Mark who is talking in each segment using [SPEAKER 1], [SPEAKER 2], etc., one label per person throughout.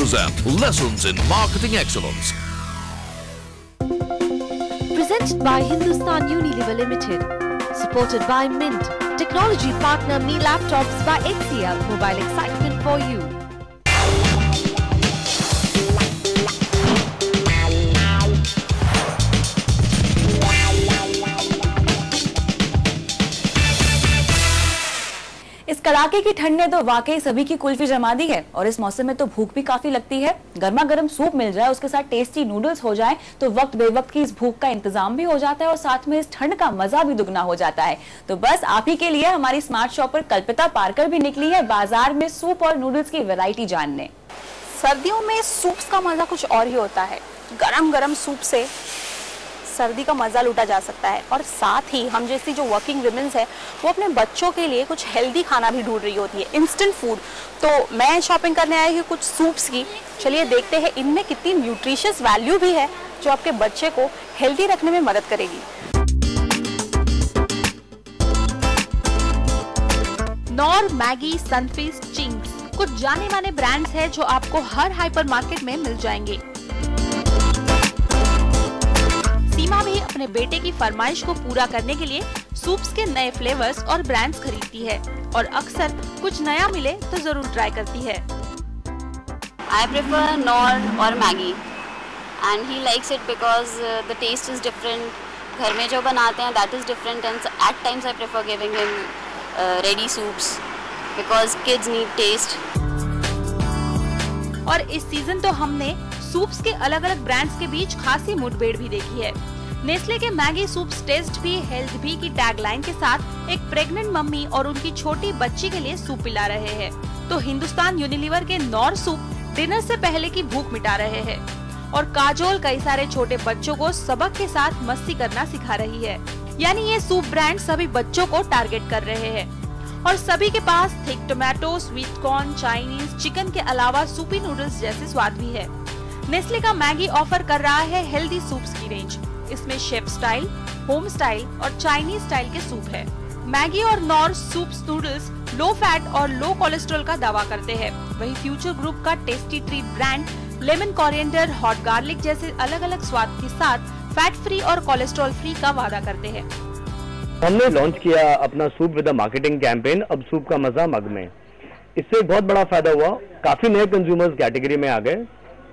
[SPEAKER 1] present Lessons in Marketing Excellence.
[SPEAKER 2] Presented by Hindustan Unilever Limited. Supported by Mint. Technology partner Mi Laptops by HCL. Mobile excitement for you.
[SPEAKER 3] इस कड़ाके की ठंड ने तो वाकई सभी की कुल्फी जमा दी है और इस मौसम में तो भूख भी काफी लगती है। गर्मा गर्म सूप मिल जाए, उसके साथ टेस्टी नूडल्स हो जाए तो वक्त बेवक्त की इस भूख का इंतजाम भी हो जाता है और साथ में इस ठंड का मजा भी दुगना हो जाता है। तो बस आप ही के लिए हमारी स्मार्ट शॉपर कल्पिता पारकर भी निकली है बाजार में सूप और नूडल्स की वैरायटी जानने।
[SPEAKER 4] सर्दियों में सूप्स का मजा कुछ और ही होता है। गरम गरम सूप से सर्दी का मजा लूटा जा सकता है और साथ ही हम जैसी जो वर्किंग विमेंस है वो अपने बच्चों के लिए कुछ हेल्दी खाना भी ढूंढ रही होती है, इंस्टेंट फूड। तो मैं शॉपिंग करने आई हूँ कुछ सूप्स की। चलिए देखते हैं इनमें कितनी न्यूट्रिशियस वैल्यू भी है जो आपके बच्चे को हेल्दी रखने में मदद करेगी।
[SPEAKER 5] नॉर, मैगी, सनफीस्ट, चिंग्स कुछ जाने माने ब्रांड्स हैं जो आपको हर हाइपर मार्केट में मिल जाएंगे। सीमा भी अपने बेटे की फरमाइश को पूरा करने के लिए सूप्स के नए फ्लेवर्स और ब्रांड्स खरीदती है और अक्सर कुछ नया मिले तो जरूर ट्राई करती है।
[SPEAKER 6] I prefer Nor or Maggi and he likes it because the taste is different. घर में जो बनाते हैं that is different and at times I prefer giving him ready soups because kids need taste.
[SPEAKER 5] और इस season तो हमने soups के अलग अलग ब्रांड्स के बीच खासी मुठभेड़ भी देखी है। नेस्ले के मैगी सूप्स टेस्ट भी हेल्थ भी की टैगलाइन के साथ एक प्रेग्नेंट मम्मी और उनकी छोटी बच्ची के लिए सूप पिला रहे हैं, तो हिंदुस्तान यूनिलीवर के नॉर सूप डिनर से पहले की भूख मिटा रहे हैं और काजोल कई सारे छोटे बच्चों को सबक के साथ मस्ती करना सिखा रही है। यानी ये सूप ब्रांड सभी बच्चों को टारगेट कर रहे हैं और सभी के पास thick tomato, sweet corn, Chinese, chicken के अलावा सूपी नूडल्स जैसे स्वाद भी है। नेस्ले का मैगी ऑफर कर रहा है हेल्दी सूप्स की रेंज। इसमें शेफ स्टाइल, होम स्टाइल और चाइनीज स्टाइल के सूप है। मैगी और nor soups noodles low fat और लो कोलेस्ट्रॉल का दावा करते हैं। वही फ्यूचर ग्रुप का tasty treat brand lemon coriander, hot garlic जैसे अलग अलग स्वाद के साथ फैट फ्री और कोलेस्ट्रॉल फ्री का वादा करते हैं।
[SPEAKER 7] हमने लॉन्च किया अपना सूप विद मार्केटिंग कैंपेन, अब सूप का मजा मग में। इससे एक बहुत बड़ा फायदा हुआ, काफी नए कंज्यूमर्स कैटेगरी में आ गए।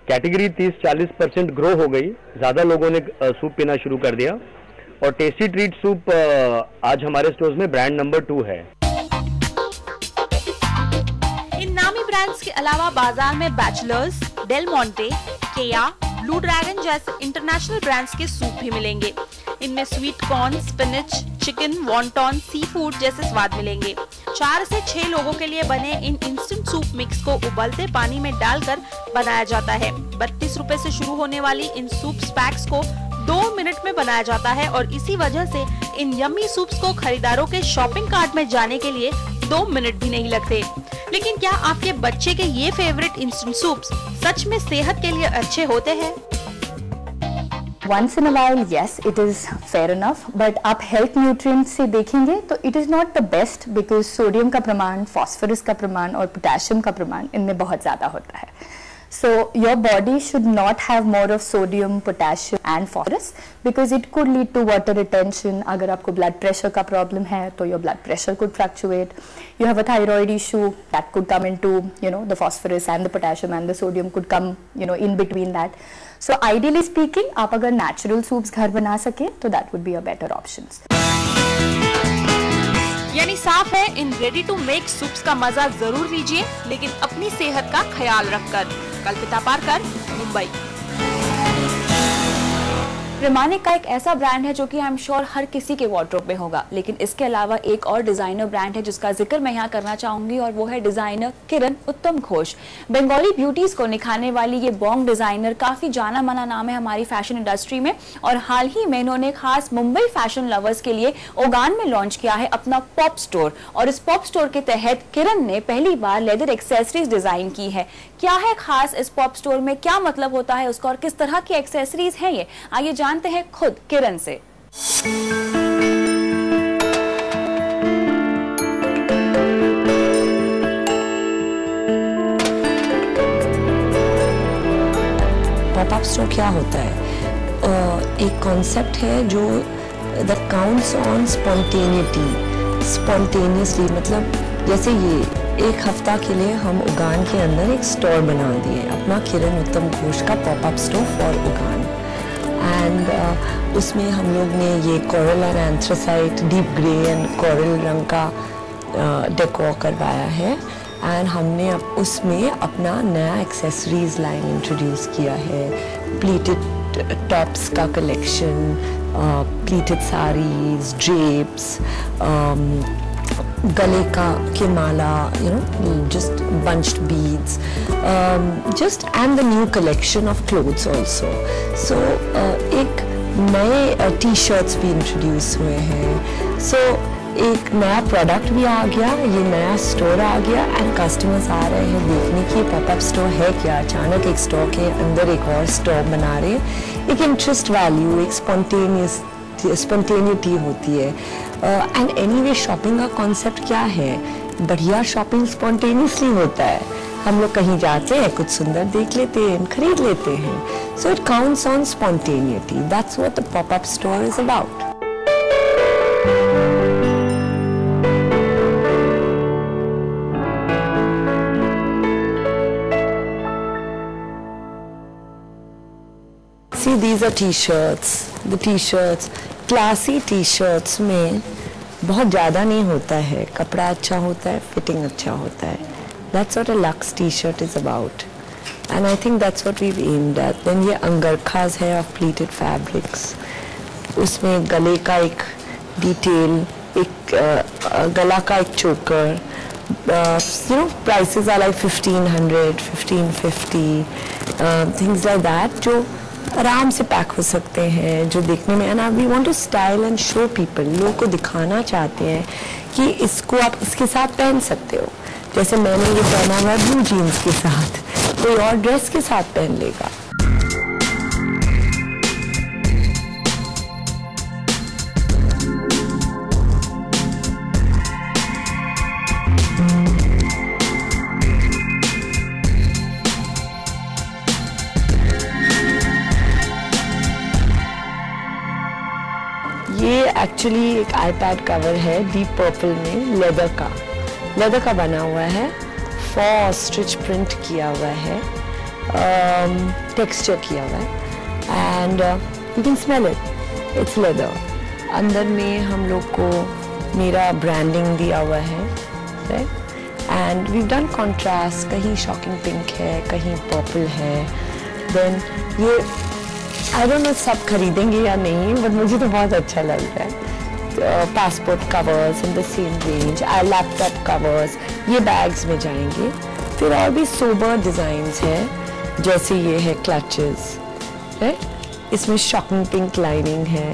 [SPEAKER 7] कैटेगरी 30-40% ग्रो हो गई, ज्यादा लोगों ने सूप पीना शुरू कर दिया और टेस्टी ट्रीट सूप आज हमारे स्टोर्स में ब्रांड नंबर 2 है।
[SPEAKER 5] इन नामी ब्रांड्स के अलावा बाजार में Batchelors, Del Monte, Keya, Blue Dragon जैसे इंटरनेशनल ब्रांड्स के सूप भी मिलेंगे। इनमें sweet corn, spinach, chicken, wonton, seafood जैसे स्वाद मिलेंगे। 4 से 6 लोगों के लिए बने इन इंस्टेंट सूप मिक्स को उबलते पानी में डालकर बनाया जाता है। 32 रुपए से शुरू होने वाली इन सूप्स पैक्स को 2 मिनट में बनाया जाता है और इसी वजह से इन यम्मी सूप्स को खरीदारों के शॉपिंग कार्ट में जाने के लिए 2 मिनट भी नहीं लगते। लेकिन क्या आपके बच्चे के ये फेवरेट इंस्टेंट सूप्स सच में सेहत के लिए अच्छे होते हैं?
[SPEAKER 8] Once in a while, yes, it is fair enough, but आप health nutrients से देखेंगे तो it is not the best because sodium का प्रमाण, phosphorus का प्रमाण और पोटेशियम का प्रमाण इनमें बहुत ज़्यादा होता है। So your body should not have more of sodium, potassium and phosphorus because it could lead to water retention. अगर आपको blood pressure का problem है तो your blood pressure could fluctuate. You have a thyroid issue that could come into, the phosphorus and the potassium and the sodium could come, in between that. So ideally speaking, आप अगर natural soups घर बना सके तो that would be a better options.
[SPEAKER 5] यानी साफ है, इन रेडी टू मेक सूप्स का मजा जरूर लीजिए, लेकिन अपनी सेहत का ख्याल रखकर। कल्पिता पारकर, मुंबई।
[SPEAKER 3] प्रेमानिक का एक ऐसा ब्रांड है जो कि आई एम श्योर हर किसी के वार्डरोब में होगा, लेकिन इसके अलावा एक और डिजाइनर ब्रांड है जिसका जिक्र मैं यहाँ करना चाहूंगी और वो है डिजाइनर किरण उत्तम घोष। बंगाली ब्यूटीज को निखारने वाली ये बॉन्ग डिजाइनर काफी जाना माना नाम है हमारी फैशन इंडस्ट्री में और हाल ही में इन्होंने खास मुंबई फैशन लवर्स के लिए ओगान में लॉन्च किया है अपना पॉप स्टोर और इस पॉप स्टोर के तहत किरण ने पहली बार लेदर एक्सेसरीज डिजाइन की है। क्या है खास इस पॉप स्टोर में, क्या मतलब होता है उसका और किस तरह की एक्सेसरीज हैं ये, आइए जानते हैं खुद किरण से।
[SPEAKER 9] पॉपअप स्टोर क्या होता है? एक कॉन्सेप्ट है जो दैट काउंट्स ऑन स्पॉन्टेनियसली, मतलब जैसे ये एक हफ्ता के लिए हम उगान के अंदर एक स्टोर बना दिए, अपना किरण उत्तम घोष का पॉपअप स्टोर फॉर उगान। एंड उसमें हम लोग ने ये coral and anthracite, deep grey and coral रंग का डेकोर करवाया है। एंड हमने उसमें अपना नया एक्सेसरीज लाइन इंट्रोड्यूस किया है, प्लीटेड टॉप्स का कलेक्शन, प्लीटेड साड़ीज, ड्रेप्स, गले के माला, you know, just bunched beads, just and the new collection of clothes also. So एक नए टी शर्ट्स भी इंट्रोड्यूस हुए हैं। सो एक नया प्रोडक्ट भी आ गया, ये नया स्टोर आ गया एंड कस्टमर्स आ रहे हैं देखने की पॉपअप स्टोर है क्या। अचानक एक स्टोर के अंदर एक और स्टोर बना रहे, एक इंटरेस्ट वैल्यू, एक स्पॉन्टेनिटी होती है। एंड एनीवे शॉपिंग का कॉन्सेप्ट क्या है? बढ़िया शॉपिंग स्पॉन्टेनियसली होता है। हम लोग कहीं जाते हैं, कुछ सुंदर देख लेते हैं, खरीद लेते हैं। So it counts on spontaneity, that's what the popup store is about. See, these are t-shirts. The t-shirts, classy t-shirts में बहुत ज़्यादा नहीं होता है, कपड़ा अच्छा होता है, फिटिंग अच्छा होता है। That's what a Lux t-shirt is about, and I think that's what we've aimed at. Then ये अंगरखास है of pleated fabrics, उसमें गले का एक डिटेल, एक गला का एक चोकर, you know, prices are like 1500, 1550, things like that, जो आराम से पैक हो सकते हैं, जो देखने में, and we want to style and show people, लोगों को दिखाना चाहते हैं कि इसको आप इसके साथ पहन सकते हो। जैसे मैंने ये पहना हुआ ब्लू जीन्स के साथ, कोई और ड्रेस के साथ पहन लेगा। ये एक्चुअली एक आईपैड कवर है डीप पर्पल में, लेदर का बना हुआ है, फॉर स्टिच प्रिंट किया हुआ है, टेक्सचर किया हुआ है, and you can smell it, it's leather. अंदर में हम लोग को मेरा ब्रांडिंग दिया हुआ है, एंड वी डन कॉन्ट्रास्ट, कहीं शॉकिंग पिंक है, कहीं पर्पल है। देन ये आई डोंट नो सब खरीदेंगे या नहीं, बट मुझे तो बहुत अच्छा लग रहा है। Passport covers in the same range, laptop covers, ये बैग्स में जाएंगे। फिर और भी सोबर डिज़ाइंस है, जैसे ये है क्लचेस, राइट, इसमें शॉकिंग पिंक लाइनिंग है,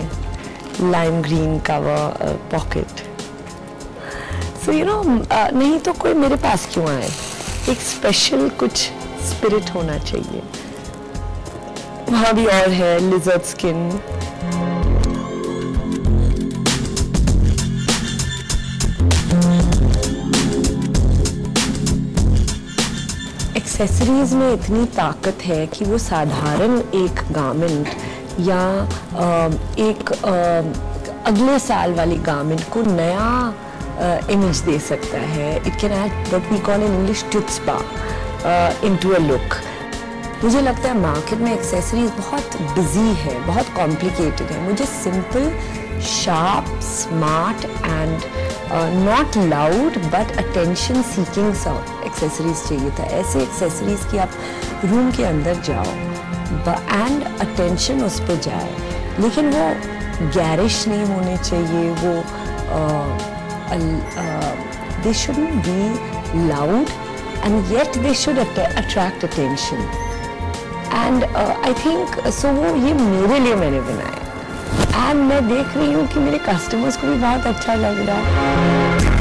[SPEAKER 9] lime green cover pocket. So you know, नहीं तो कोई मेरे पास क्यों आए, एक स्पेशल कुछ स्पिरिट होना चाहिए। वहाँ भी और है लिजर्ड स्किन, एक्सेसरीज में इतनी ताकत है कि वो साधारण एक गारमेंट या एक अगले साल वाली गारमेंट को नया इमेज दे सकता है। It can add what we call in English chutzpah into a look. मुझे लगता है मार्केट में एक्सेसरीज बहुत बिजी है, बहुत कॉम्प्लिकेटेड है। मुझे simple, sharp, smart and not loud but attention seeking accessories चाहिए था। ऐसे एक्सेसरीज कि आप रूम के अंदर जाओ एंड अटेंशन उस पर जाए, लेकिन वो गैरिश नहीं होने चाहिए, वो they shouldn't be loud and yet they should attract attention. And I think so वो ये मेरे लिए मैंने बनाया, and मैं देख रही हूँ कि मेरे कस्टमर्स को भी बहुत अच्छा लग रहा है।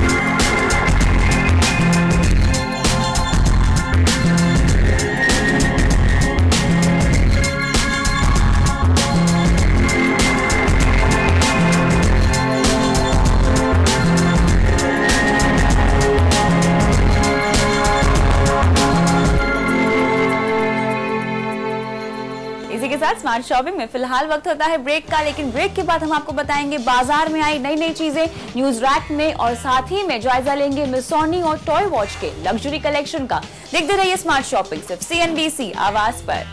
[SPEAKER 3] साथ स्मार्ट शॉपिंग में फिलहाल वक्त होता है ब्रेक का, लेकिन ब्रेक के बाद हम आपको बताएंगे बाजार में आई नई नई चीजें न्यूज रैक में, और साथ ही में जायजा लेंगे मिसोनी और टॉय वॉच के लग्जरी कलेक्शन का। देखते रहिए स्मार्ट शॉपिंग सिर्फ CNBC आवाज पर।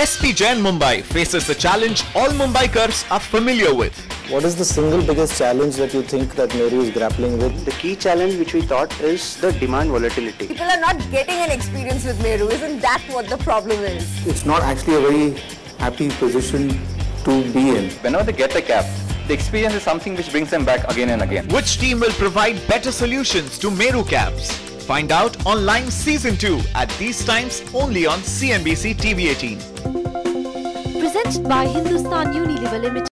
[SPEAKER 10] SP Jain Mumbai faces a challenge all Mumbaikars are familiar with.
[SPEAKER 11] What is the single biggest challenge that you think that Meru is grappling with?
[SPEAKER 12] The key challenge which we thought is the demand volatility.
[SPEAKER 13] People are not getting an experience with Meru. Isn't that what the problem is?
[SPEAKER 11] It's not actually a very happy position to be in.
[SPEAKER 14] Whenever they get a cab, the experience is something which brings them back again and again.
[SPEAKER 10] Which team will provide better solutions to Meru cabs? Find out on Line Season 2 at these times only on CNBC TV 18.
[SPEAKER 2] Presented by Hindustan Unilever Limited.